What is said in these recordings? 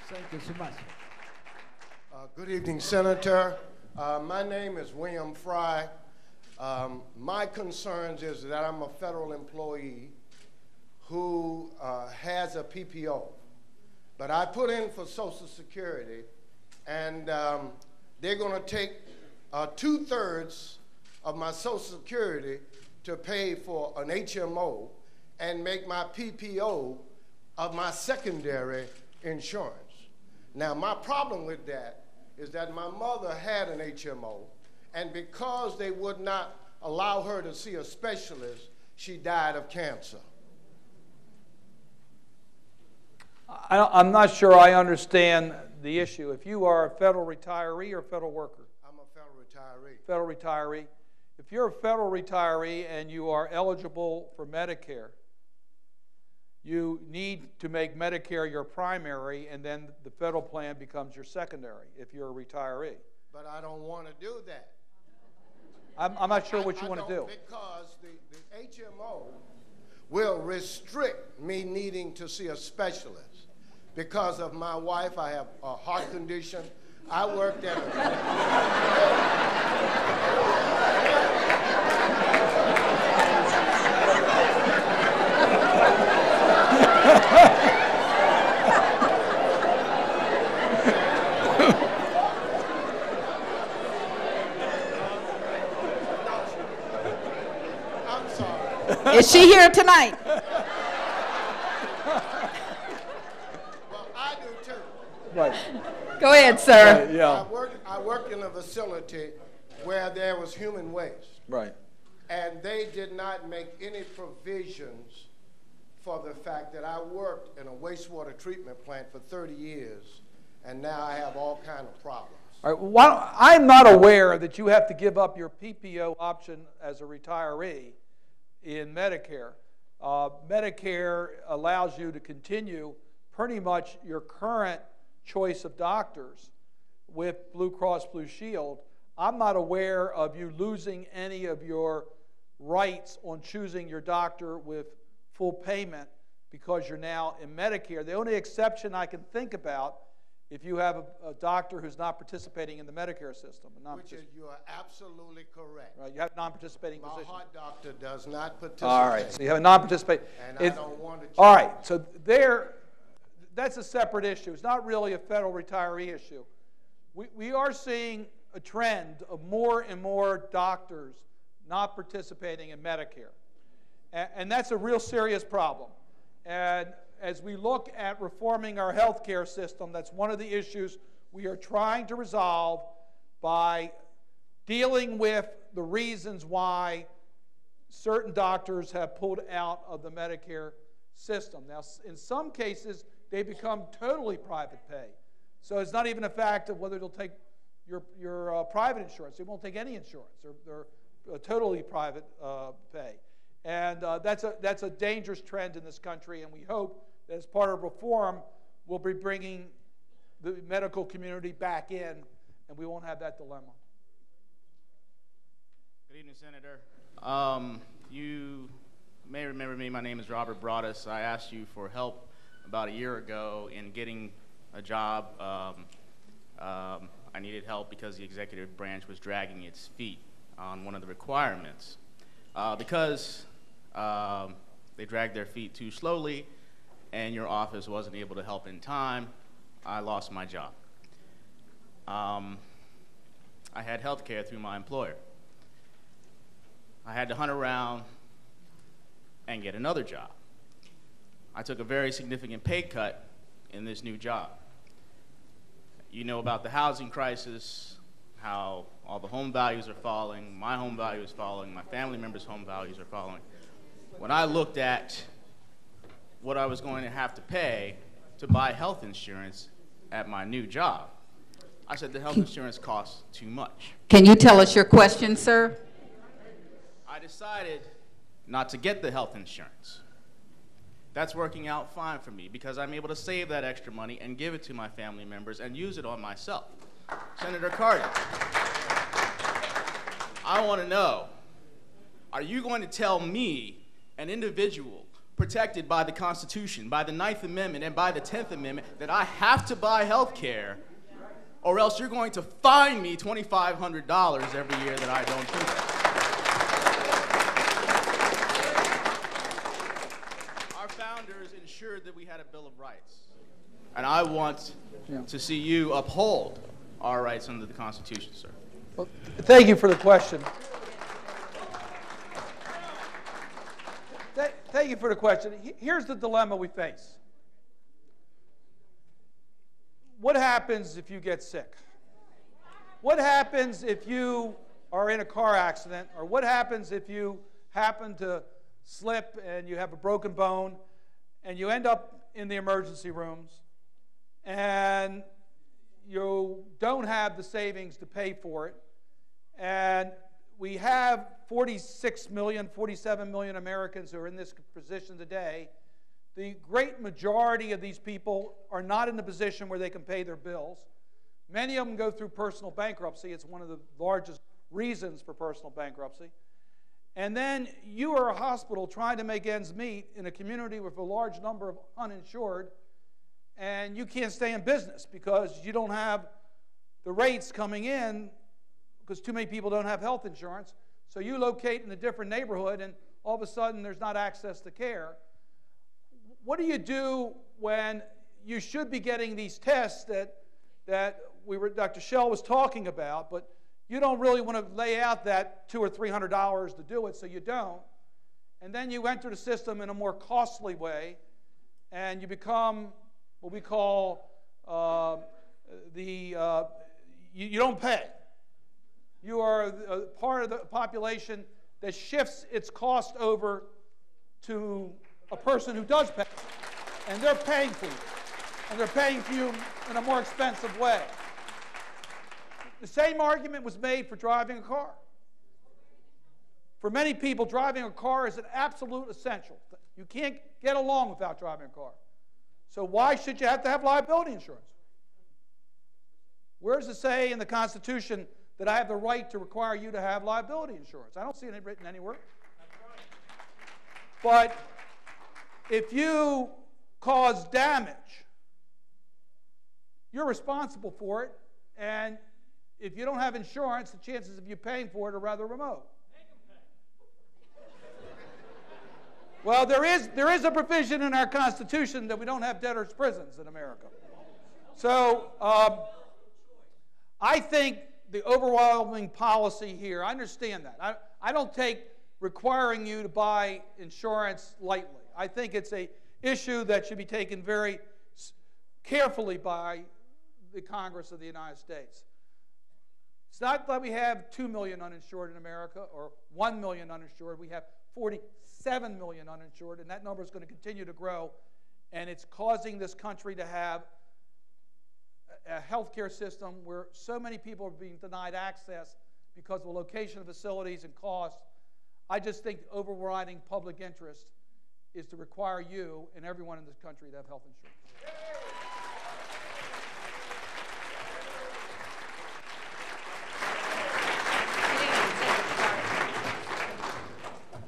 Thank you so much. Good evening, Senator. My name is William Fry. My concerns is that I'm a federal employee who has a PPO. But I put in for Social Security, and they're going to take 2/3 of my Social Security to pay for an HMO and make my PPO of my secondary insurance. Now, my problem with that is that my mother had an HMO, and because they would not allow her to see a specialist, she died of cancer. I'm not sure I understand the issue. If you are a federal retiree or federal worker? I'm a federal retiree. Federal retiree. If you're a federal retiree and you are eligible for Medicare, you need to make Medicare your primary, and then the federal plan becomes your secondary if you're a retiree. But I don't want to do that. I'm not sure what you want to do. Because the HMO will restrict me needing to see a specialist. Because of my wife, I have a heart condition. I worked at I'm sorry. Is she here tonight? Right. Go ahead, sir. Right, yeah. I worked in a facility where there was human waste. Right. And they did not make any provisions for the fact that I worked in a wastewater treatment plant for 30 years, and now I have all kinds of problems. All right. Well, I'm not aware that you have to give up your PPO option as a retiree in Medicare. Medicare allows you to continue pretty much your current choice of doctors with Blue Cross Blue Shield. I'm not aware of you losing any of your rights on choosing your doctor with full payment because you're now in Medicare. The only exception I can think about, if you have a doctor who's not participating in the Medicare system. Which is, you are absolutely correct. Right, you have a non-participating My position. heart doctor does not participate. All right, so you have a non-participating. And I don't want to change. All right, so that's a separate issue. It's not really a federal retiree issue. We are seeing a trend of more and more doctors not participating in Medicare. And that's a real serious problem. And as we look at reforming our health care system, that's one of the issues we are trying to resolve by dealing with the reasons why certain doctors have pulled out of the Medicare system. Now, in some cases, they become totally private pay. So it's not even a fact of whether they'll take your private insurance. They won't take any insurance. They're totally private pay. And that's a dangerous trend in this country, and we hope that as part of reform, we'll be bringing the medical community back in, and we won't have that dilemma. Good evening, Senator. You may remember me. My name is Robert Broadus. I asked you for help about a year ago in getting a job. I needed help because the executive branch was dragging its feet on one of the requirements. Because they dragged their feet too slowly and your office wasn't able to help in time, I lost my job. I had health care through my employer. I had to hunt around and get another job. I took a very significant pay cut in this new job. You know about the housing crisis, how all the home values are falling, my home value is falling, my family members' home values are falling. When I looked at what I was going to have to pay to buy health insurance at my new job, I said the health insurance costs too much. Can you tell us your question, sir? I decided not to get the health insurance. That's working out fine for me because I'm able to save that extra money and give it to my family members and use it on myself. Senator Cardin, I want to know, are you going to tell me, an individual protected by the Constitution, by the 9th Amendment, and by the 10th Amendment, that I have to buy health care, or else you're going to fine me $2,500 every year that I don't do that. Our founders ensured that we had a Bill of Rights, and I want to see you uphold our rights under the Constitution, sir. Well, thank you for the question. Thank you for the question. Here's the dilemma we face. What happens if you get sick? What happens if you are in a car accident? Or what happens if you happen to slip and you have a broken bone and you end up in the emergency rooms and you don't have the savings to pay for it? And we have 46 million, 47 million Americans who are in this position today. The great majority of these people are not in the position where they can pay their bills. Many of them go through personal bankruptcy. It's one of the largest reasons for personal bankruptcy. And then you are a hospital trying to make ends meet in a community with a large number of uninsured, and you can't stay in business because you don't have the rates coming in because too many people don't have health insurance. So you locate in a different neighborhood, and all of a sudden there's not access to care. What do you do when you should be getting these tests that Dr. Schell was talking about, but you don't really want to lay out that $200 or $300 to do it, so you don't. And then you enter the system in a more costly way, and you become what we call you don't pay. You are a part of the population that shifts its cost over to a person who does pay. And they're paying for you. And they're paying for you in a more expensive way. The same argument was made for driving a car. For many people, driving a car is an absolute essential. You can't get along without driving a car. So why should you have to have liability insurance? Where does it say in the Constitution that I have the right to require you to have liability insurance? I don't see it written anywhere. But if you cause damage, you're responsible for it, and if you don't have insurance, the chances of you paying for it are rather remote. Well, there is a provision in our Constitution that we don't have debtors' prisons in America. So I think the overwhelming policy here, I understand that. I don't take requiring you to buy insurance lightly. I think it's an issue that should be taken very carefully by the Congress of the United States. It's not that we have 2 million uninsured in America or 1 million uninsured. We have 47 million uninsured, and that number is going to continue to grow, and it's causing this country to have a healthcare system where so many people are being denied access because of the location of facilities and cost. I just think the overriding public interest is to require you and everyone in this country to have health insurance.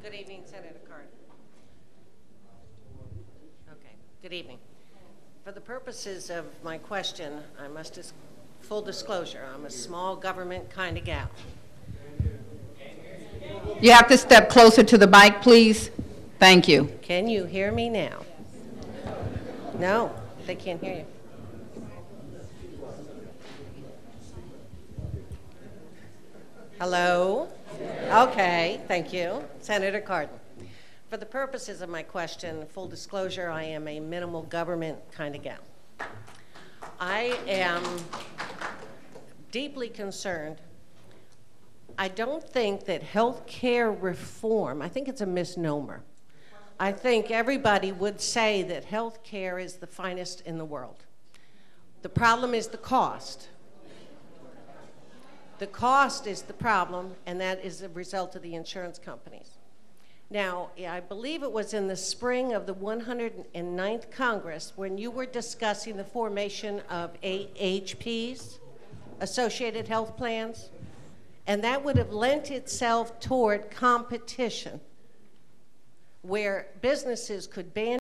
Good evening, Senator Cardin. Okay, good evening. For the purposes of my question, I must full disclosure, I'm a small government kind of gal. You have to step closer to the mic, please. Thank you. Can you hear me now? No, they can't hear you. Hello? Okay, thank you. Senator Cardin. For the purposes of my question, full disclosure, I am a minimal government kind of gal. I am deeply concerned. I don't think that health care reform, I think it's a misnomer. I think everybody would say that health care is the finest in the world. The problem is the cost. The cost is the problem, and that is a result of the insurance companies. Now, I believe it was in the spring of the 109th Congress when you were discussing the formation of AHPs, Associated Health Plans, and that would have lent itself toward competition. where businesses could ban